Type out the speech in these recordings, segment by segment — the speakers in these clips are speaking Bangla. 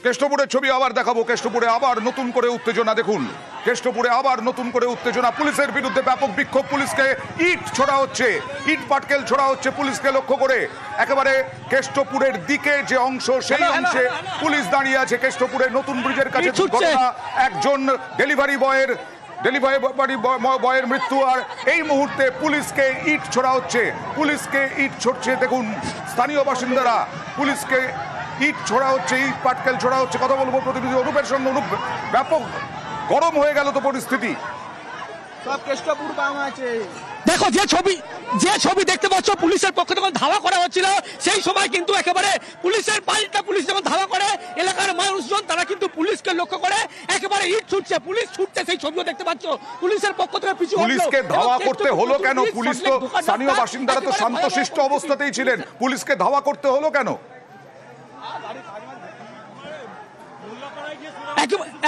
কেষ্টপুরের ছবি আবার দেখাবো। কেষ্টপুরে আবার নতুন করে উত্তেজনা দেখুন। কেষ্টপুরে আবার নতুন করে উত্তেজনা, পুলিশের বিরুদ্ধে ব্যাপক বিক্ষোভ, পুলিশকে ইট ছোড়া হচ্ছে, ইট পাটকেল ছোড়া হচ্ছে পুলিশকে লক্ষ্য করে। একেবারে কেষ্টপুরের দিকে যে অংশ সেই অংশে পুলিশ দাঁড়িয়ে আছে। কেষ্টপুরের নতুন ব্রিজের কাছে ঘটনা, একজন ডেলিভারি বয়ের মৃত্যু, আর এই মুহূর্তে পুলিশকে ইট ছোড়া হচ্ছে, পুলিশকে ইট ছড়ছে দেখুন স্থানীয় বাসিন্দারা, পুলিশকে ইট ছোড়া হচ্ছে, ইট পাটকেল ছোড়া হচ্ছে। কথা বলবো প্রতিনিধি অনুপের সঙ্গে। অনুপ, ব্যাপক গরম হয়ে গেল তো পরিস্থিতি। সব কেষ্টপুর বাম আছে। দেখো যে ছবি দেখতে পাচ্ছ, পুলিশের পক্ষে যখন ধাওয়া করা হচ্ছিল সেই সময় কিন্তু একেবারে পুলিশের পাল্টা পুলিশ যখন ধাওয়া করে, এলাকার মানুষজন তারা কিন্তু পুলিশকে লক্ষ্য করে একেবারে ইট ছুটছে, পুলিশ ছুটছে, সেই ছবিও দেখতে পাচ্ছ। পুলিশের পক্ষ থেকে পিছু পুলিশকে ধাওয়া করতে হলো কেন? পুলিশ তো, স্থানীয় বাসিন্দারা তো শান্তশিষ্ট অবস্থাতেই ছিলেন, পুলিশকে ধাওয়া করতে হলো কেন?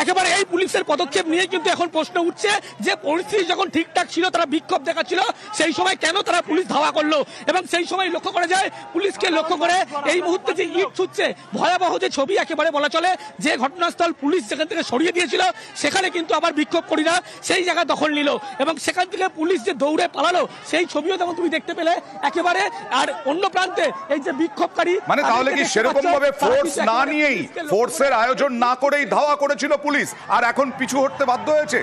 একেবারে এই পুলিশের পদক্ষেপ নিয়ে কিন্তু এখন প্রশ্ন উঠছে যে পরিস্থিতি যখন ঠিকঠাক ছিল, তারা বিক্ষোভ দেখাচ্ছিল, সেই সময় কেন তারা পুলিশ ধাওয়া করলো? এবং সেই সময় লক্ষ্য করা যায় পুলিশকে লক্ষ্য করে এই মুহূর্তে যে ইট ছুটছে, ভয়াবহ যে ছবি একেবারে বলা চলে, যে ঘটনাস্থল পুলিশ যেখান থেকে সরিয়ে দিয়েছিল সেখানে কিন্তু আবার বিক্ষোভকারীরা সেই জায়গা দখল নিল এবং সেখান থেকে পুলিশ যে দৌড়ে পালালো সেই ছবিও যেমন তুমি দেখতে পেলে একেবারে। আর অন্য প্রান্তে এই যে বিক্ষোভকারী, মানে তাহলে কি সেরকম ভাবে ফোর্স না নিয়েই, ফোর্সের আয়োজন না করেই ধাওয়া করেছিল পুলিশ, আর এখন পিছু হটতে বাধ্য হয়েছে?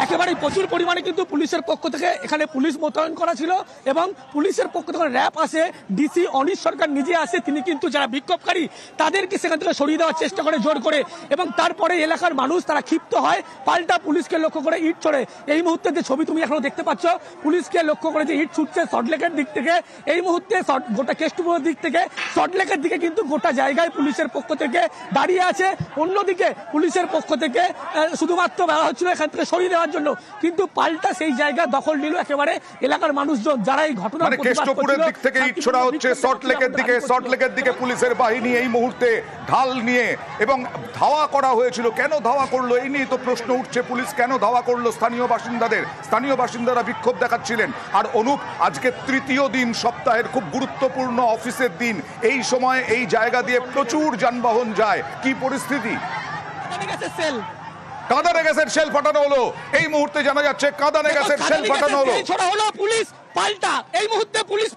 একেবারে প্রচুর পরিমাণে কিন্তু পুলিশের পক্ষ থেকে এখানে পুলিশ মোতায়েন করা ছিল এবং পুলিশের পক্ষ থেকে র্যাব আসে, ডিসি অনিশ সরকার নিজে আসে, তিনি কিন্তু যারা বিক্ষোভকারী তাদেরকে সেখান থেকে সরিয়ে দেওয়ার চেষ্টা করে জোর করে, এবং তারপরে এলাকার মানুষ তারা ক্ষিপ্ত হয়, পাল্টা পুলিশকে লক্ষ্য করে ইট ছড়ে। এই মুহূর্তে যে ছবি তুমি এখনো দেখতে পাচ্ছ, পুলিশকে লক্ষ্য করে যে ইট ছুটছে সল্টলেকের দিক থেকে, এই মুহূর্তে গোটা কেষ্টপুরের দিক থেকে সল্টলেকের দিকে কিন্তু গোটা জায়গায় পুলিশের পক্ষ থেকে দাঁড়িয়ে আছে। অন্যদিকে পুলিশের পক্ষ থেকে শুধুমাত্র বলা হচ্ছিল এখান থেকে সরিয়ে দেওয়ার জন্য, কিন্তু পাল্টা সেই জায়গা দখল নিল একেবারে এলাকার মানুষজন যারা এই ঘটনা। মানে কেষ্টপুরের দিক থেকে ইট ছোড়া হচ্ছে সল্টলেকের দিকে পুলিশের বাহিনী এই মুহূর্তে ঢাল নিয়ে, এবং ধাওয়া করা হয়েছিল। কেন ধাওয়া করলো এই নিয়ে তো প্রশ্ন উঠছে, পুলিশ কেন ধাওয়া করলো স্থানীয় বাসিন্দারা বিক্ষোভ দেখাচ্ছিলেন। আর অনুপ, আজকে তৃতীয় দিন, সপ্তাহের খুব গুরুত্বপূর্ণ অফিসের দিন, এই সময় এই জায়গা দিয়ে প্রচুর যানবাহন যায়, কি পরিস্থিতি? কাঁদানে গ্যাসের শেল ফাটানো হলো, এই মুহূর্তে জানা যাচ্ছে কাঁদানে গ্যাসের শেল ফাটানো হলো। পুলিশ পাল্টা, এই মুহূর্তে পুলিশ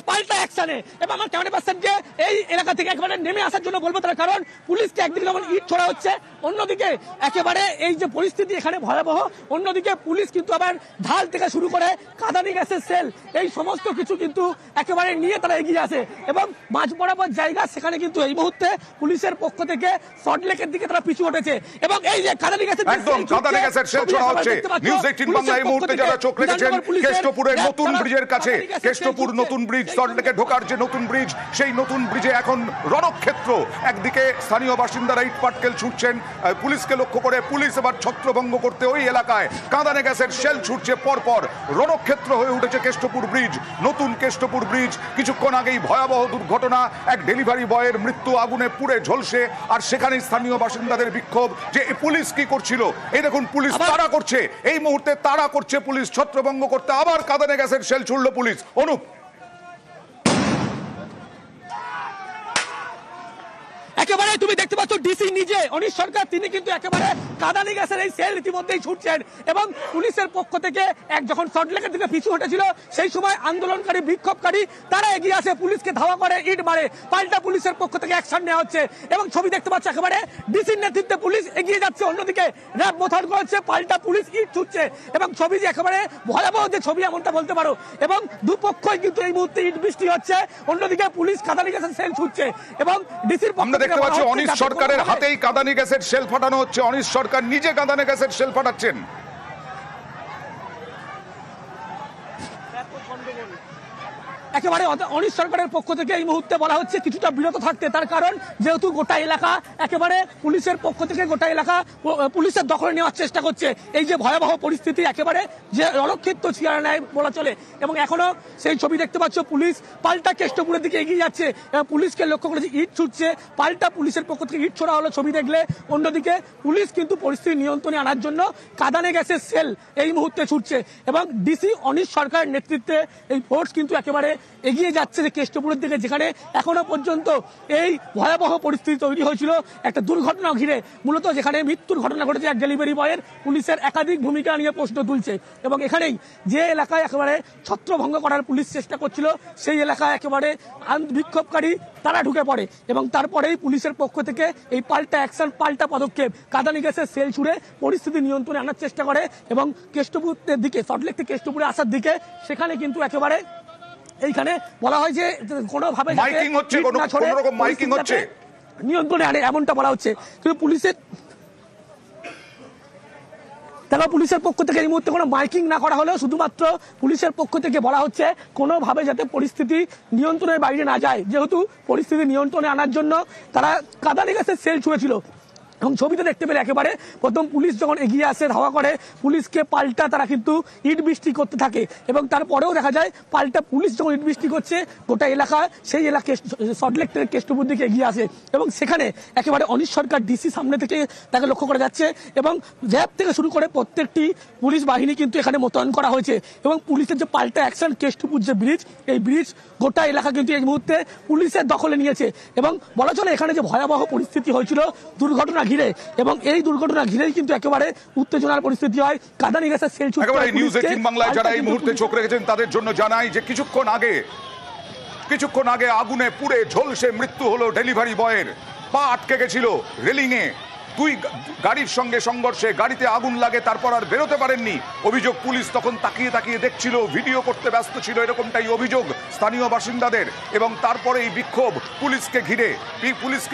পাল্টা অ্যাকশনে। এবং আমার ক্যামেরা পার্সনকে এই এলাকা থেকে একেবারে নেমে আসার জন্য বলবো, তার কারণ পুলিশকে একদিকে যেমন ইট ছোড়া হচ্ছে, অন্যদিকে একেবারে এই যে পরিস্থিতি এখানে ভয়াবহ, অন্যদিকে পুলিশ কিন্তু আবার ঢাল থেকে শুরু করে কাঁদানি গ্যাসের সেল, এই সমস্ত কিছু কিন্তু একেবারে নিয়ে তারা এগিয়ে আসে এবং মাঝ বরাবর জায়গা, সেখানে কিন্তু এই মুহূর্তে পুলিশের পক্ষ থেকে সল্টলেকের দিকে তারা পিছু হটেছে এবং এই যে কাঁদানি গ্যাসের সেল ছোড়া হচ্ছে। নিউজ 18 বাংলা এই মুহূর্তে যারা চোখ রেখেছেন কেষ্টপুরের নতুন ব্রিজের কাছে, কেষ্টপুর নতুন ব্রিজ, সল্টলেকে ঢোকার যে নতুন ব্রিজ, সেই নতুন ব্রিজে এখন রণক্ষেত্র। একদিকে স্থানীয় বাসিন্দারা ইট পাটকেল ছুটছেন পুলিশকে লক্ষ্য করে, পুলিশ এবার ছত্রভঙ্গ করতে ওই এলাকায় কাঁদানে গ্যাসের শেল ছুটছে, পরপর রণক্ষেত্র হয়ে উঠেছে কেষ্টপুর ব্রিজ, নতুন কেষ্টপুর ব্রিজ। কিছুক্ষণ আগেই ভয়াবহ দুর্ঘটনা, এক ডেলিভারি বয়ের মৃত্যু আগুনে পুড়ে ঝলসে, আর সেখানে স্থানীয় বাসিন্দাদের বিক্ষোভ যে পুলিশ কি করছিল। এই দেখুন পুলিশ তাড়া করছে, এই মুহূর্তে তাড়া করছে পুলিশ ছত্রভঙ্গ করতে, আবার কাঁদানে গ্যাসের শেল ছুড়ল পুলিশ। অনুপ, একেবারে তুমি দেখতে পাচ্ছ ডিসি নিজে অনিশ সরকার, তিনি কিন্তু একেবারে কাঁদানি গ্যাসের এই সেল ইতিমধ্যেই ছুটছেন এবং পুলিশের পক্ষ থেকে যখন সল্টলেকের দিকে পিছু হটেছিল সেই সময় আন্দোলনকারী বিক্ষোভকারী তারা এগিয়ে আসে, পুলিশকে ধাওয়া করে, ইট মারে, পাল্টা পুলিশের পক্ষ থেকে অ্যাকশন নেওয়া হচ্ছে এবং ছবি দেখতে পাচ্ছ একেবারে ডিসির নেতৃত্বে পুলিশ এগিয়ে যাচ্ছে, অন্যদিকে র্যাব মোতায়েন করেছে, পাল্টা পুলিশ ইট ছুটছে এবং ছবি যে একেবারে ভয়াবহ যে ছবি এমনটা বলতে পারো, এবং দুপক্ষই কিন্তু এই মুহূর্তে ইট বৃষ্টি হচ্ছে, অন্যদিকে পুলিশ কাঁদানি গ্যাসের সেল ছুটছে এবং ডিসির পক্ষ থেকে দেখতে পাচ্ছি অনিশ সরকারের হাতেই কাঁদানি গ্যাসের শেল ফাটানো হচ্ছে, অনিশ সরকার নিজে কাঁদানি গ্যাসের শেল ফাটাচ্ছেন। একেবারে অনিশ সরকারের পক্ষ থেকে এই মুহূর্তে বলা হচ্ছে কিছুটা বিরত থাকতে, তার কারণ যেহেতু গোটা এলাকা একেবারে পুলিশের পক্ষ থেকে গোটা এলাকা পুলিশের দখলে নেওয়ার চেষ্টা করছে, এই যে ভয়াবহ পরিস্থিতি একেবারে যে রণক্ষেত্র ছিয়ার ন্যায় বলা চলে, এবং এখনো সেই ছবি দেখতে পাচ্ছ পুলিশ পাল্টা কেষ্টপুরের দিকে এগিয়ে যাচ্ছে এবং পুলিশকে লক্ষ্য করেছে ইট ছুটছে, পাল্টা পুলিশের পক্ষ থেকে ইট ছোড়া হলো ছবি দেখলে, অন্যদিকে পুলিশ কিন্তু পরিস্থিতি নিয়ন্ত্রণে আনার জন্য কাঁদানে গ্যাসের সেল এই মুহূর্তে ছুটছে এবং ডিসি অনিশ সরকারের নেতৃত্বে এই ফোর্স কিন্তু একেবারে এগিয়ে যাচ্ছে যে কেষ্টপুরের দিকে, যেখানে এখনো পর্যন্ত এই ভয়াবহ পরিস্থিতি তৈরি হয়েছিল একটা দুর্ঘটনা ঘিরে, মূলত যেখানে মৃত্যুর ঘটনা ঘটেছে এক ডেলিভারি বয়ের। পুলিশের একাধিক ভূমিকা নিয়ে প্রশ্ন তুলছে এবং এখানেই যে এলাকায় একেবারে ছত্রভঙ্গ করার পুলিশ চেষ্টা করছিল সেই এলাকায় একেবারে বিক্ষোভকারী তারা ঢুকে পড়ে এবং তারপরেই পুলিশের পক্ষ থেকে এই পাল্টা অ্যাকশন, পাল্টা পদক্ষেপ, কাঁদানি গ্যাসের সেল ছুড়ে পরিস্থিতি নিয়ন্ত্রণে আনার চেষ্টা করে এবং কেষ্টপুরের দিকে, সল্টলেক থেকে কেষ্টপুরে আসার দিকে, সেখানে কিন্তু একেবারে এইখানে বলা হয় যে কোনোভাবে মাইকিং হচ্ছে, কোনো রকম মাইকিং হচ্ছে, নিয়ন্ত্রণে আনে এমনটা বলা হচ্ছে। কিন্তু পুলিশের পুলিশের পক্ষ থেকে এই মুহূর্তে কোনো মাইকিং না করা হলেও শুধুমাত্র পুলিশের পক্ষ থেকে বলা হচ্ছে কোনোভাবে যাতে পরিস্থিতি নিয়ন্ত্রণের বাইরে না যায়, যেহেতু পরিস্থিতি নিয়ন্ত্রণে আনার জন্য তারা কাঁদানি গ্যাসের সেল ছুঁড়েছিল। এবং ছবিতে দেখতে পেলে একেবারে প্রথম পুলিশ যখন এগিয়ে আসে ধাওয়া করে, পুলিশকে পাল্টা তারা কিন্তু ইট বৃষ্টি করতে থাকে এবং তারপরেও দেখা যায় পাল্টা পুলিশ যখন ইট বৃষ্টি করছে গোটা এলাকা, সেই এলাকা সল্টলেক থেকে কেষ্টপুর দিকে এগিয়ে আসে এবং সেখানে একেবারে অনিশ সরকার ডিসি সামনে থেকে তাকে লক্ষ্য করা যাচ্ছে এবং র্যাব থেকে শুরু করে প্রত্যেকটি পুলিশ বাহিনী কিন্তু এখানে মোতায়েন করা হয়েছে এবং পুলিশের যে পাল্টা অ্যাকশন, কেষ্টপুর যে ব্রিজ, এই ব্রিজ গোটা এলাকা কিন্তু এই মুহূর্তে পুলিশের দখলে নিয়েছে এবং বলা চলে এখানে যে ভয়াবহ পরিস্থিতি হয়েছিল দুর্ঘটনা ঘিরে, এবং এই দুর্ঘটনা ঘিরেই কিন্তু একেবারে উত্তেজনার পরিস্থিতি হয়। কাঁদানি গ্যাসের সেল ছুড়ে একেবারে নিউজ 18 বাংলায় যারা এই মুহূর্তে চোখ রেখেছেন তাদের জন্য জানাই যে কিছুক্ষণ আগে আগুনে পুড়ে ঝলসে মৃত্যু হলো ডেলিভারি বয়ের। পা আটকে গেছিল রেলিং এ, দুই গাড়ির সঙ্গে সংঘর্ষে গাড়িতে আগুন লাগে, তারপর আর বেরোতে পারেননি। অভিযোগ পুলিশ তখন তাকিয়ে দেখছিল, ভিডিও করতে ব্যস্ত ছিল, এরকমটাই অভিযোগ স্থানীয় বাসিন্দাদের। এবং তারপরে এই বিক্ষোভ পুলিশকে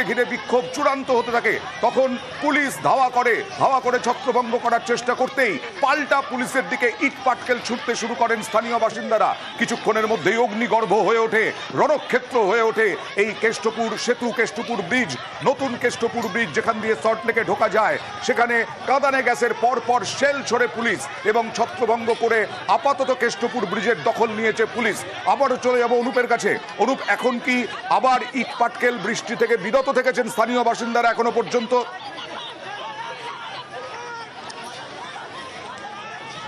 ঘিরে বিক্ষোভ চূড়ান্ত হতে থাকে। তখন পুলিশ ধাওয়া করে ছত্রভঙ্গ করার চেষ্টা করতেই পাল্টা পুলিশের দিকে ইট পাটকেল ছুটতে শুরু করেন স্থানীয় বাসিন্দারা। কিছুক্ষণের মধ্যেই অগ্নিগর্ভ হয়ে ওঠে, রণক্ষেত্র হয়ে ওঠে এই কেষ্টপুর সেতু, কেষ্টপুর ব্রিজ, নতুন কেষ্টপুর ব্রিজ যেখান দিয়ে লেকে ঢোকা যায়। সেখানে কাঁদানে গ্যাসের পরপর সেল ছড়ে পুলিশ এবং ছত্রভঙ্গ করে আপাতত কেষ্টপুর ব্রিজের দখল নিয়েছে পুলিশ। আবারও চলে যাব অনুপের কাছে। অনুপ, এখন কি আবার ইট পাটকেল বৃষ্টি থেকে বিরত থেকেছেন স্থানীয় বাসিন্দারা এখনো পর্যন্ত?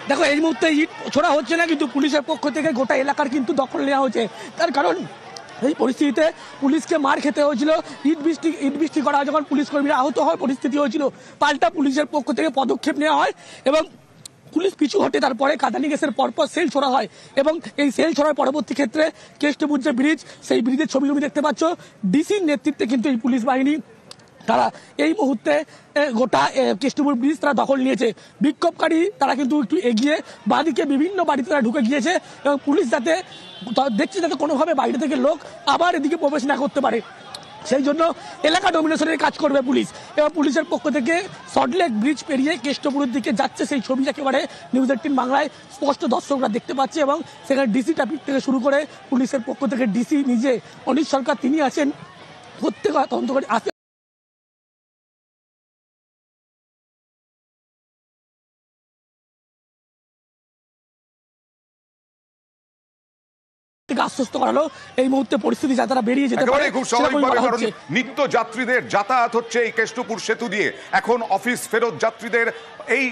দেখো, এই মুহূর্তে ইট ছোড়া হচ্ছে না, কিন্তু পুলিশের পক্ষ থেকে গোটা এলাকার কিন্তু দখল নেওয়া হয়েছে। তার কারণ এই পরিস্থিতিতে পুলিশকে মার খেতে হয়েছিল, ইট বৃষ্টি করা হয় যখন পুলিশ কর্মীরা আহত হওয়ার পরিস্থিতি হয়েছিল। পাল্টা পুলিশের পক্ষ থেকে পদক্ষেপ নেওয়া হয় এবং পুলিশ পিছু হটে, তারপরে কাঁদানি গ্যাসের পরপর সেল ছোড়া হয় এবং এই সেল ছোড়ার পরবর্তী ক্ষেত্রে কেষ্টপুর যে ব্রিজ, সেই ব্রিজের ছবি দেখতে পাচ্ছ। ডিসির নেতৃত্বে কিন্তু এই পুলিশ বাহিনী তারা এই মুহূর্তে গোটা কেষ্টপুর ব্রিজ তারা দখল নিয়েছে। বিক্ষোভকারী তারা কিন্তু একটু এগিয়ে বাদিকে বিভিন্ন বাড়িতে তারা ঢুকে গিয়েছে এবং পুলিশ যাতে দেখছে যাতে কোনোভাবে বাইরে থেকে লোক আবার এদিকে প্রবেশ না করতে পারে, সেই জন্য এলাকা ডমিনেশনের কাজ করবে পুলিশ। এবং পুলিশের পক্ষ থেকে সল্টলেক ব্রিজ পেরিয়ে কেষ্টপুরের দিকে যাচ্ছে, সেই ছবি একেবারে নিউজ 18 বাংলায় স্পষ্ট দর্শকরা দেখতে পাচ্ছে এবং সেখানে ডিসি ট্রাফিক থেকে শুরু করে পুলিশের পক্ষ থেকে ডিসি নিজে অনিশ সরকার তিনি আছেন, প্রত্যেক তদন্তকারী আছে। আশ্বস্ত করালো এই মুহূর্তে পরিস্থিতি যা তারা বেরিয়ে যেতে পারে। খুব স্বাভাবিকভাবে, কারণ নিত্য যাত্রীদের যাতায়াত হচ্ছে এই কেষ্টপুর সেতু দিয়ে। এখন অফিস ফেরত যাত্রীদের এই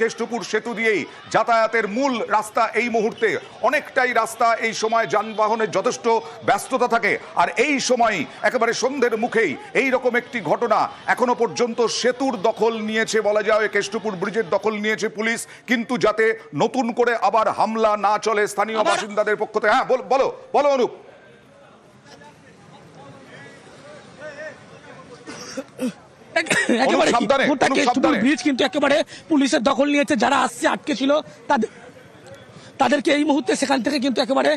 কেষ্টপুর সেতু দিয়েই যাতায়াতের মূল রাস্তা। এই মুহূর্তে অনেকটাই রাস্তা এই সময় যানবাহনের যথেষ্ট ব্যস্ততা থাকে, আর এই সময় একেবারে সন্ধ্যের মুখেই এই রকম একটি ঘটনা। এখনো পর্যন্ত সেতুর দখল নিয়েছে বলা যায়, কেষ্টপুর ব্রিজের দখল নিয়েছে পুলিশ, কিন্তু যাতে নতুন করে আবার হামলা না চলে স্থানীয় বাসিন্দাদের পক্ষ থেকে। হ্যাঁ, বলো অনুপ। ব্রিজ কিন্তু একেবারে পুলিশের দখল নিয়েছে, যারা আসছে আটকে ছিল তাদেরকে এই মুহূর্তে সেখান থেকে কিন্তু একেবারে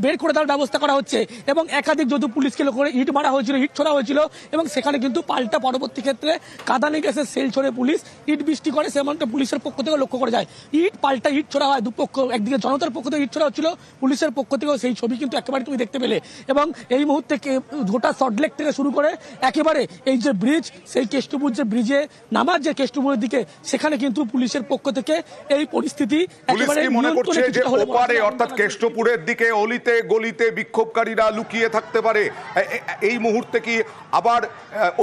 বের করে দেওয়ার ব্যবস্থা করা হচ্ছে এবং একাধিক যদু পুলিশকে লক্ষ্য করে ইট মারা হয়েছিল, ইট ছোড়া হয়েছিল এবং সেখানে কিন্তু পাল্টা পরবর্তী ক্ষেত্রে কাঁদানি গ্যাসের সেল ছড়ে পুলিশ ইট বৃষ্টি করে, সেমনটা পুলিশের পক্ষ থেকে লক্ষ্য করে যায়। পাল্টা ইট ছোড়া হয় দুপক্ষ, একদিকে জনতার পক্ষ থেকে ইট ছোড়া হচ্ছিল, পুলিশের পক্ষ থেকেও সেই ছবি কিন্তু একেবারে তুমি দেখতে পেলে। এবং এই মুহূর্তে গোটা সল্টলেক থেকে শুরু করে একেবারে এই যে ব্রিজ, সেই কেষ্টপুর যে ব্রিজে নামার যে কেষ্টপুরের দিকে, সেখানে কিন্তু পুলিশের পক্ষ থেকে এই পরিস্থিতি একেবারে যে ওপারে অর্থাৎ কেষ্টপুরের দিকে অলিতে গলিতে বিক্ষোভকারীরা লুকিয়ে থাকতে পারে। এই মুহূর্তে কি আবার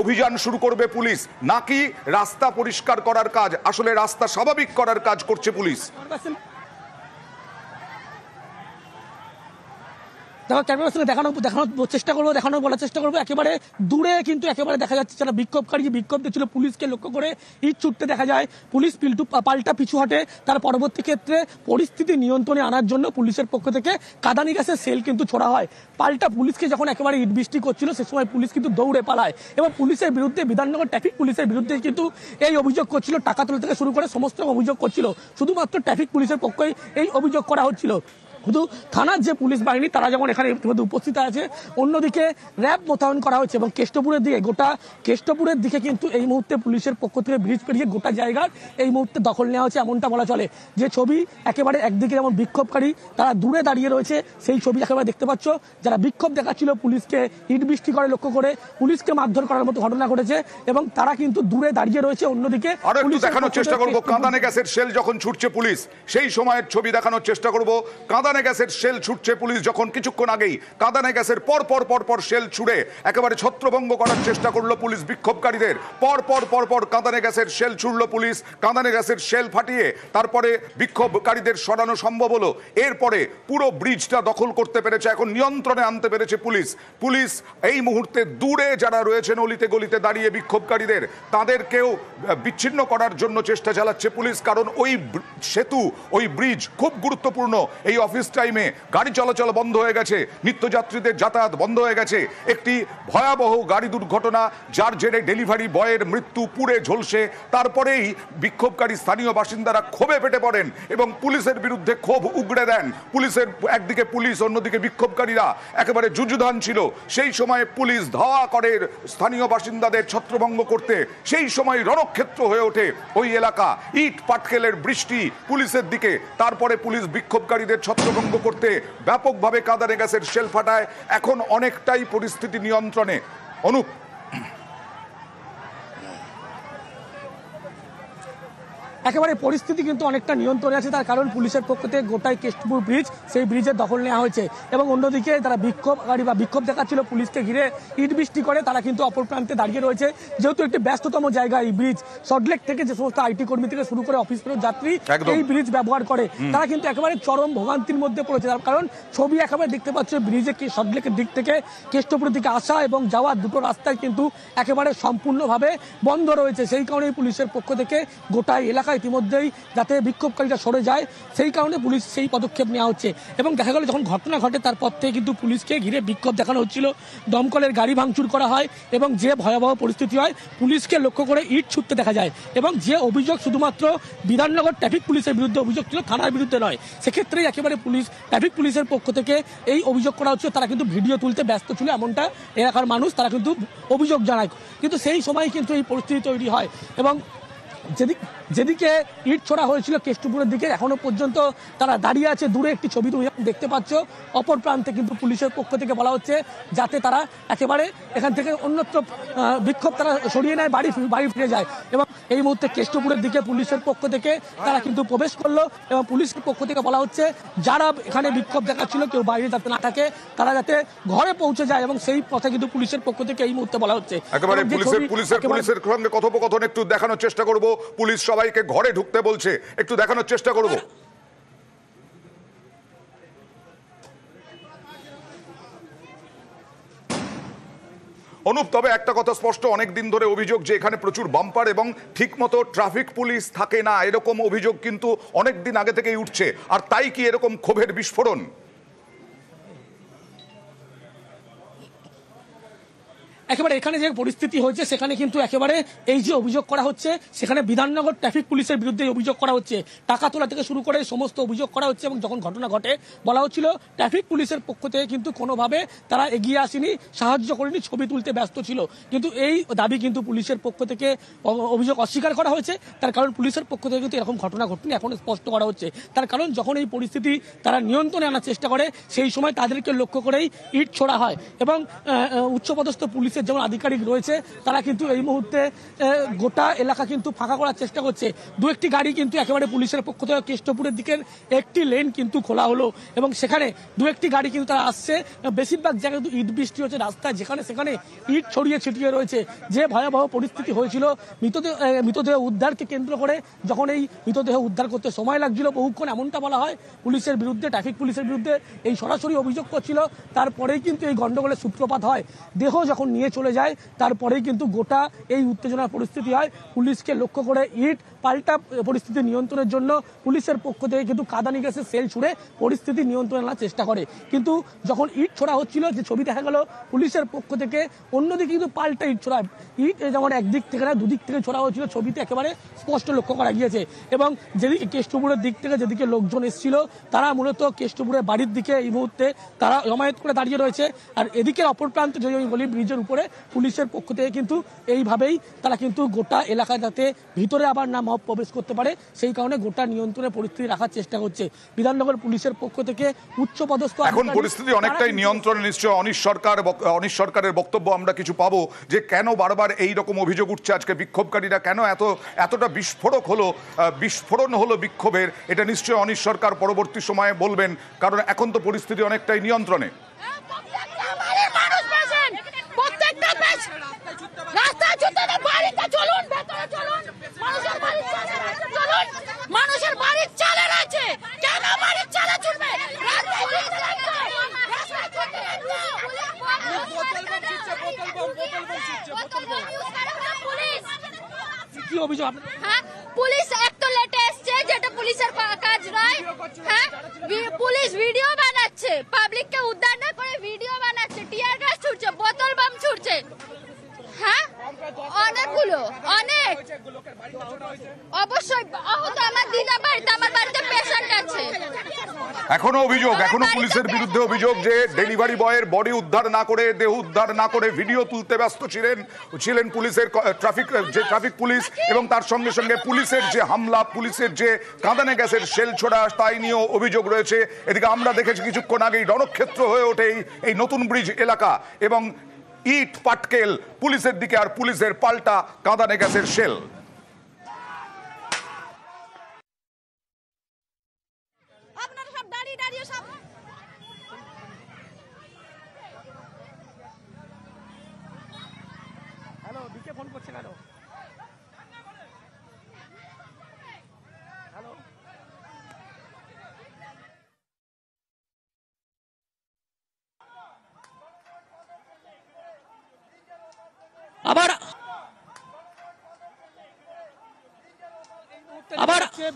অভিযান শুরু করবে পুলিশ, নাকি রাস্তা পরিষ্কার করার কাজ, আসলে রাস্তা স্বাভাবিক করার কাজ করছে পুলিশ? দেখো ক্যামেরার সঙ্গে দেখানোর চেষ্টা করবো একেবারে দূরে কিন্তু একেবারে দেখা যাচ্ছে যারা বিক্ষোভকারী বিক্ষোভ দিচ্ছিল পুলিশকে লক্ষ্য করে ইট ছুটতে দেখা যায়। পুলিশ পাল্টা পিছু হটে। তার পরবর্তী ক্ষেত্রে পরিস্থিতি নিয়ন্ত্রণে আনার জন্য পুলিশের পক্ষ থেকে কাঁদানি গ্যাসের সেল কিন্তু ছোড়া হয়। পাল্টা পুলিশকে যখন একেবারে ইট বৃষ্টি করছিল সে সময় পুলিশ কিন্তু দৌড়ে পালায় এবং পুলিশের বিরুদ্ধে বিধাননগর ট্রাফিক পুলিশের বিরুদ্ধে কিন্তু এই অভিযোগ করছিল, টাকা তোলা থেকে শুরু করে সমস্ত অভিযোগ করছিল। শুধুমাত্র ট্রাফিক পুলিশের পক্ষেই এই অভিযোগ করা হচ্ছিল। শুধু থানার যে পুলিশ বাহিনী তারা যেমন এখানে ইতিমধ্যে উপস্থিত আছে, অন্যদিকে র্যাব মোতায়েন করা হয়েছে এবং কেষ্টপুরের দিকে গোটা কেষ্টপুরের দিকে কিন্তু এই মুহূর্তে পুলিশের পক্ষ থেকে ব্রিজ পেরিয়ে গোটা জায়গার এই মুহূর্তে দখল নেওয়া হচ্ছে এমনটা বলা চলে। যে ছবি একেবারে একদিকে যেমন বিক্ষোভকারী তারা দূরে দাঁড়িয়ে রয়েছে সেই ছবি একেবারে দেখতে পাচ্ছ, যারা বিক্ষোভ দেখাচ্ছিল পুলিশকে ইট বৃষ্টি করে লক্ষ্য করে পুলিশকে মারধর করার মতো ঘটনা ঘটেছে এবং তারা কিন্তু দূরে দাঁড়িয়ে রয়েছে। অন্যদিকে আরো একটু দেখানোর চেষ্টা করবো কাঁদানে গ্যাসের শেল যখন ছুটছে পুলিশ সেই সময়ের ছবি দেখানোর চেষ্টা করবো। কাঁদানে গ্যাসের শেল ছুটছে পুলিশ যখন কিছুক্ষণ আগেই কাঁদানে গ্যাসের পর শেল ছুড়ে একেবারে ছত্রভঙ্গ করার চেষ্টা করলো পুলিশ বিক্ষোভকারীদের। পর কাঁদানে গ্যাসের শেল ছুড়লো পুলিশ, কাঁদানে গ্যাসের শেল ফাটিয়ে তারপরে বিক্ষোভকারীদের সরানো সম্ভব হলো। এরপরে পুরো ব্রিজটা দখল করতে পেরেছে, এখন নিয়ন্ত্রণে আনতে পেরেছে পুলিশ। পুলিশ এই মুহূর্তে দূরে যারা রয়েছেন অলিতে গলিতে দাঁড়িয়ে বিক্ষোভকারীদের তাদেরকেও বিচ্ছিন্ন করার জন্য চেষ্টা চালাচ্ছে পুলিশ, কারণ ওই সেতু ওই ব্রিজ খুব গুরুত্বপূর্ণ। এই অফিস টাইমে গাড়ি চলাচল বন্ধ হয়ে গেছে, নিত্যযাত্রীদের যাতায়াত বন্ধ হয়ে গেছে। একটি ভয়াবহ গাড়ি দুর্ঘটনা যার জেরে ডেলিভারি বয়ের মৃত্যু পুড়ে ঝলসে, তারপরেই বিক্ষোভকারী স্থানীয় বাসিন্দারা ক্ষোভে ফেটে পড়েন এবং পুলিশের বিরুদ্ধে ক্ষোভ উগড়ে দেন। পুলিশের একদিকে পুলিশ অন্যদিকে বিক্ষোভকারীরা একেবারে যুযুধান ছিল। সেই সময় পুলিশ ধাওয়া করে স্থানীয় বাসিন্দাদের ছত্রভঙ্গ করতে। সেই সময় রণক্ষেত্র হয়ে ওঠে ওই এলাকা, ইট পাটকেলের বৃষ্টি পুলিশের দিকে। তারপরে পুলিশ বিক্ষোভকারীদের ছত্রভঙ্গ করতে ব্যাপকভাবে কাঁদানে গ্যাসের শেল ফাটায়। এখন অনেকটাই পরিস্থিতি নিয়ন্ত্রণে। অনুপ, একেবারে পরিস্থিতি কিন্তু অনেকটা নিয়ন্ত্রণে আছে, তার কারণ পুলিশের পক্ষ থেকে গোটাই কেষ্টপুর ব্রিজ সেই ব্রিজের দখল নেওয়া হয়েছে এবং অন্যদিকে যারা বিক্ষোভকারী বা বিক্ষোভ দেখাচ্ছিল পুলিশকে ঘিরে ইট বৃষ্টি করে তারা কিন্তু অপর প্রান্তে দাঁড়িয়ে রয়েছে। যেহেতু একটি ব্যস্ততম জায়গা এই ব্রিজ, সল্টলেক থেকে যে সমস্ত আইটি কর্মী থেকে শুরু করে অফিস ফেরত যাত্রী এই ব্রিজ ব্যবহার করে তারা কিন্তু একেবারে চরম ভোগান্তির মধ্যে পড়েছে। তার কারণ ছবি একেবারে দেখতে পাচ্ছ ব্রিজে সল্টলেকের দিক থেকে কেষ্টপুরের দিকে আসা এবং যাওয়ার দুটো রাস্তায় কিন্তু একেবারে সম্পূর্ণভাবে বন্ধ রয়েছে। সেই কারণেই পুলিশের পক্ষ থেকে গোটাই এলাকা ইতিমধ্যেই যাতে বিক্ষোভকারীরা সরে যায় সেই কারণে পুলিশ সেই পদক্ষেপ নেওয়া হচ্ছে। এবং দেখা গেল যখন ঘটনা ঘটে তারপর থেকে কিন্তু পুলিশকে ঘিরে বিক্ষোভ দেখানো হচ্ছিল, দমকলের গাড়ি ভাঙচুর করা হয় এবং যে ভয়াবহ পরিস্থিতি হয় পুলিশকে লক্ষ্য করে ইট ছুটতে দেখা যায়। এবং যে অভিযোগ শুধুমাত্র বিধাননগর ট্রাফিক পুলিশের বিরুদ্ধে অভিযোগ ছিল, থানার বিরুদ্ধে নয়, সেক্ষেত্রেই একেবারে ট্রাফিক পুলিশের পক্ষ থেকে এই অভিযোগ করা হচ্ছে। তারা কিন্তু ভিডিও তুলতে ব্যস্ত ছিল এমনটা এলাকার মানুষ তারা কিন্তু অভিযোগ জানায়। কিন্তু সেই সময় কিন্তু এই পরিস্থিতি তৈরি হয় এবং যেদিকে ইট ছোড়া হয়েছিল কেষ্টপুরের দিকে এখনো পর্যন্ত তারা দাঁড়িয়ে আছে। দূরে একটি ছবি তুমি দেখতে পাচ্ছ, অপর প্রান্তে কিন্তু পুলিশের পক্ষ থেকে বলা হচ্ছে যাতে তারা একেবারে এখান থেকে অন্যত্র বিক্ষোভ তারা সরিয়ে নেয়, বাড়ি ফিরে যায়। এবং এই মুহূর্তে কেষ্টপুরের দিকে পুলিশের পক্ষ থেকে তারা কিন্তু প্রবেশ করলো এবং পুলিশের পক্ষ থেকে বলা হচ্ছে যারা এখানে বিক্ষোভ দেখাচ্ছিল কেউ বাইরে যাতে না থাকে, তারা যাতে ঘরে পৌঁছে যায় এবং সেই পথে কিন্তু পুলিশের পক্ষ থেকে এই মুহূর্তে বলা হচ্ছে। একেবারে পুলিশের সঙ্গে কথোপকথন একটু দেখানোর চেষ্টা করব। পুলিশ সবাইকে ঘরে ঢুকতে বলছে, একটু দেখানোর চেষ্টা করব। অনুপ, তবে একটা কথা স্পষ্ট, অনেকদিন ধরে অভিযোগ যে এখানে প্রচুর বাম্পার এবং ঠিকমতো ট্রাফিক পুলিশ থাকে না, এরকম অভিযোগ কিন্তু অনেকদিন আগে থেকেই উঠছে। আর তাই কি এরকম ক্ষোভের বিস্ফোরণ? একেবারে এখানে যে পরিস্থিতি হয়েছে সেখানে কিন্তু একেবারে এই যে অভিযোগ করা হচ্ছে সেখানে বিধাননগর ট্রাফিক পুলিশের বিরুদ্ধে অভিযোগ করা হচ্ছে, টাকা তোলা থেকে শুরু করে সমস্ত অভিযোগ করা হচ্ছে। এবং যখন ঘটনা ঘটে বলা হচ্ছিল ট্রাফিক পুলিশের পক্ষ থেকে কিন্তু কোনোভাবে তারা এগিয়ে আসেনি, সাহায্য করেনি, ছবি তুলতে ব্যস্ত ছিল। কিন্তু এই দাবি কিন্তু পুলিশের পক্ষ থেকে অভিযোগ অস্বীকার করা হয়েছে। তার কারণ পুলিশের পক্ষ থেকে কিন্তু এরকম ঘটনা ঘটেনি এখন স্পষ্ট করা হচ্ছে। তার কারণ যখন এই পরিস্থিতি তারা নিয়ন্ত্রণে আনার চেষ্টা করে সেই সময় তাদেরকে লক্ষ্য করেই ইট ছোড়া হয় এবং উচ্চপদস্থ পুলিশের পুলিশের যেমন আধিকারিক রয়েছে তারা কিন্তু এই মুহূর্তে গোটা এলাকা কিন্তু ফাঁকা করার চেষ্টা করছে। দু একটি গাড়ি কিন্তু একেবারে পুলিশের পক্ষ থেকে কেষ্টপুরের দিকের একটি লেন কিন্তু খোলা হলো এবং সেখানে দু একটি গাড়ি কিন্তু তারা আসছে। বেশিরভাগ জায়গায় কিন্তু ইট বৃষ্টি হচ্ছে রাস্তায়, যেখানে সেখানে ইট ছড়িয়ে ছিটিয়ে রয়েছে। যে ভয়াবহ পরিস্থিতি হয়েছিল মৃতদেহ উদ্ধারকে কেন্দ্র করে, যখন এই মৃতদেহ উদ্ধার করতে সময় লাগছিল বহুক্ষণ, এমনটা বলা হয় পুলিশের বিরুদ্ধে, ট্রাফিক পুলিশের বিরুদ্ধে এই সরাসরি অভিযোগ করছিল। তারপরেই কিন্তু এই গন্ডগোলের সূত্রপাত হয়। দেহ যখন নিয়ে চলে যায় তারপরেই কিন্তু গোটা এই উত্তেজনার পরিস্থিতি হয়। পুলিশকে লক্ষ্য করে ইট পাল্টা পরিস্থিতি নিয়ন্ত্রণের জন্য পুলিশের পক্ষ থেকে কিন্তু কাঁদানি গ্যাসের সেল ছুড়ে পরিস্থিতি নিয়ন্ত্রণে আনার চেষ্টা করে। কিন্তু যখন ইট ছোড়া হচ্ছিল, যে ছবি দেখা গেল পুলিশের পক্ষ থেকে অন্যদিকে কিন্তু পাল্টা ইট ছোড়া, ইট যেমন একদিক থেকে না দুদিক থেকে ছোড়া হচ্ছিল, ছবিতে একেবারে স্পষ্ট লক্ষ্য করা গিয়েছে। এবং যেদিকে কেষ্টপুরের দিক থেকে যেদিকে লোকজন এসেছিল তারা মূলত কেষ্টপুরের বাড়ির দিকে এই মুহূর্তে তারা জমায়েত করে দাঁড়িয়ে রয়েছে। আর এদিকে অপর প্রান্তে যদি আমি বলি, ব্রিজের উপরে পুলিশের পক্ষ থেকে কিন্তু এইভাবেই তারা কিন্তু গোটা এলাকায় যাতে ভিতরে আবার না মব প্রবেশ করতে পারে সেই কারণে গোটা নিয়ন্ত্রণে পরিস্থিতি রাখার চেষ্টা করছে বিধাননগর পুলিশের পক্ষ থেকে। উচ্চপদস্থ এখন পরিস্থিতি অনেকটাই নিয়ন্ত্রণে। নিশ্চয় অনিশ সরকারের বক্তব্য আমরা কিছু পাবো যে কেন বারবার এই রকম অভিযোগ উঠছে, আজকে বিক্ষোভকারীরা কেন এতটা বিস্ফোরণ হলো বিক্ষোভের, এটা নিশ্চয়ই অনিশ সরকার পরবর্তী সময়ে বলবেন, কারণ এখন তো পরিস্থিতি অনেকটাই নিয়ন্ত্রণে। মানুষের বাড়ির চালের আছে, কেন বাড়ির চালে ছুটবে? কি অভিযোগ? হ্যাঁ, পুলিশ এক তো লেটে এসছে, যেটা পুলিশের কাজ নয়। হ্যাঁ, পুলিশ ভিডিও বানাচ্ছে, পাবলিককে উদ্ধার না করে ভিডিও বানাচ্ছে, টিয়ার গ্যাস ছুটছে, বোতল বাম ছুটছে। হ্যাঁ, অনেকগুলো, অনেক, অবশ্যই আহত। আমার দিদা বাড়িতে, আমার বাড়িতে পেশেন্ট আছে। এখনো পুলিশের বিরুদ্ধে অভিযোগ যে ডেলিভারি বয়ের বডি উদ্ধার না করে, দেহ উদ্ধার না করে ভিডিও তুলতে ব্যস্ত ছিলেন পুলিশের ট্রাফিক পুলিশ, এবং তার সঙ্গে সঙ্গে পুলিশের যে হামলা, পুলিশের যে কাঁদানে গ্যাসের শেল ছোড়া, তাই নিয়েও অভিযোগ রয়েছে। এদিকে আমরা দেখেছি কিছুক্ষণ আগেই রণক্ষেত্র হয়ে ওঠে এই নতুন ব্রিজ এলাকা, এবং ইট পাটকেল পুলিশের দিকে আর পুলিশের পাল্টা কাঁদানে গ্যাসের শেল। আপনারা সব দাঁড়িয়ে সব হ্যালো, দিকে ফোন করছে কেন? হ্যালো, আবার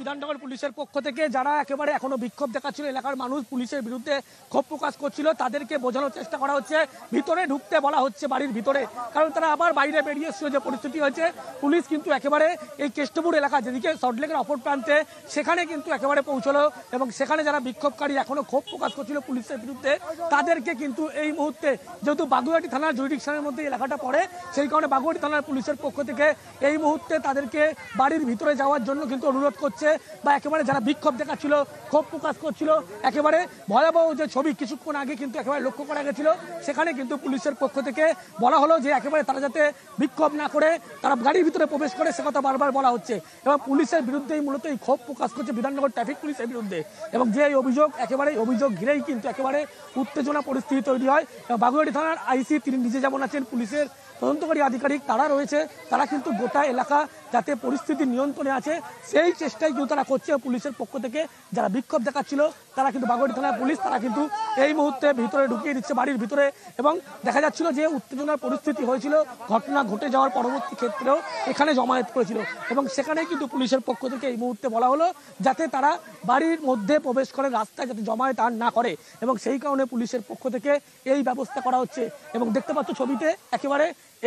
বিধাননগর পুলিশের পক্ষ থেকে যারা একেবারে এখনো বিক্ষোভ দেখাচ্ছিল, এলাকার মানুষ পুলিশের বিরুদ্ধে ক্ষোভ প্রকাশ করছিল, তাদেরকে বোঝানোর চেষ্টা করা হচ্ছে, ভিতরে ঢুকতে বলা হচ্ছে বাড়ির ভিতরে, কারণ তারা আবার বাইরে বেরিয়ে এসেছিল। যে পরিস্থিতি হয়েছে, পুলিশ কিন্তু একেবারে এই কেষ্টপুর এলাকা যেদিকে সল্টলেকের অপর প্রান্তে, সেখানে কিন্তু একেবারে পৌঁছলো এবং সেখানে যারা বিক্ষোভকারী এখনো ক্ষোভ প্রকাশ করছিল পুলিশের বিরুদ্ধে, তাদেরকে কিন্তু এই মুহূর্তে, যেহেতু বাগুইআটি থানার জুরিডিকশনের মধ্যে এলাকাটা পড়ে, সেই কারণে বাগুইআটি থানার পুলিশের পক্ষ থেকে এই মুহূর্তে তাদেরকে বাড়ির ভিতরে যাওয়ার জন্য কিন্তু অনুরোধ করছে, বা একেবারে যারা বিক্ষোভ দেখাচ্ছিল, ক্ষোভ প্রকাশ করছিল, একেবারে ভয়াবহ যে ছবি কিছুক্ষণ আগে কিন্তু একেবারে লক্ষ্য করা গেছিল, সেখানে কিন্তু পুলিশের পক্ষ থেকে বলা হলো যে একেবারে তারা যাতে বিক্ষোভ না করে তারা গাড়ির ভিতরে প্রবেশ করে, সে কথা বারবার বলা হচ্ছে। এবং পুলিশের বিরুদ্ধেই মূলত এই ক্ষোভ প্রকাশ করছে বিধাননগর ট্রাফিক পুলিশের বিরুদ্ধে, এবং যে এই অভিযোগ, একেবারে অভিযোগ ঘিরেই কিন্তু একেবারে উত্তেজনা পরিস্থিতি তৈরি হয়। বাগুইআটি থানার আইসি তিনি নিজে যেমন আছেন, পুলিশের তদন্তকারী আধিকারিক তারা রয়েছে, তারা কিন্তু গোটা এলাকা যাতে পরিস্থিতি নিয়ন্ত্রণে আছে সেই চেষ্টাই কিন্তু তারা করছে। পুলিশের পক্ষ থেকে যারা বিক্ষোভ দেখাচ্ছিল তারা কিন্তু বাগুইআটি থানার পুলিশ, তারা কিন্তু এই মুহূর্তে ভিতরে ঢুকিয়ে দিচ্ছে বাড়ির ভিতরে, এবং দেখা যাচ্ছিল যে উত্তেজনার পরিস্থিতি হয়েছিল, ঘটনা ঘটে যাওয়ার পরবর্তী ক্ষেত্রেও এখানে জমায়েত করেছিল, এবং সেখানে কিন্তু পুলিশের পক্ষ থেকে এই মুহূর্তে বলা হলো যাতে তারা বাড়ির মধ্যে প্রবেশ করে, রাস্তায় যাতে জমায়েত আর না করে, এবং সেই কারণে পুলিশের পক্ষ থেকে এই ব্যবস্থা করা হচ্ছে। এবং দেখতে পাচ্ছ ছবিতে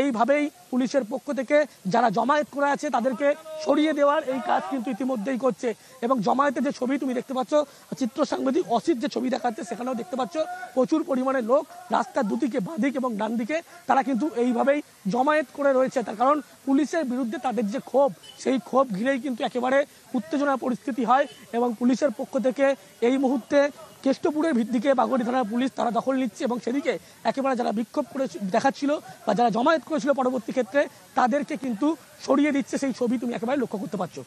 এইভাবেই পুলিশের পক্ষ থেকে যারা জমায়েত করে আছে তাদেরকে সরিয়ে দেওয়ার এই কাজ কিন্তু ইতিমধ্যেই করছে। এবং জমায়েতের যে ছবি তুমি দেখতে পাচ্ছ, চিত্র সাংবাদিক অসিত যে ছবি দেখাচ্ছে সেখানেও দেখতে পাচ্ছ প্রচুর পরিমাণে লোক রাস্তার দুদিকে বাঁদিক এবং ডান দিকে তারা কিন্তু এইভাবেই জমায়েত করে রয়েছে। তার কারণ পুলিশের বিরুদ্ধে তাদের যে ক্ষোভ, সেই ক্ষোভ ঘিরেই কিন্তু একেবারে উত্তেজনার পরিস্থিতি হয় এবং পুলিশের পক্ষ থেকে এই মুহূর্তে কেষ্টপুরের দিকে বাগড়ি থানার পুলিশ তারা দখল নিচ্ছে এবং সেদিকে একেবারে যারা বিক্ষোভ করে দেখাচ্ছিল বা যারা জমায়েত করেছিল পরবর্তী ক্ষেত্রে তাদেরকে কিন্তু সরিয়ে দিচ্ছে। সেই ছবি তুমি একেবারে লক্ষ্য করতে পারছো।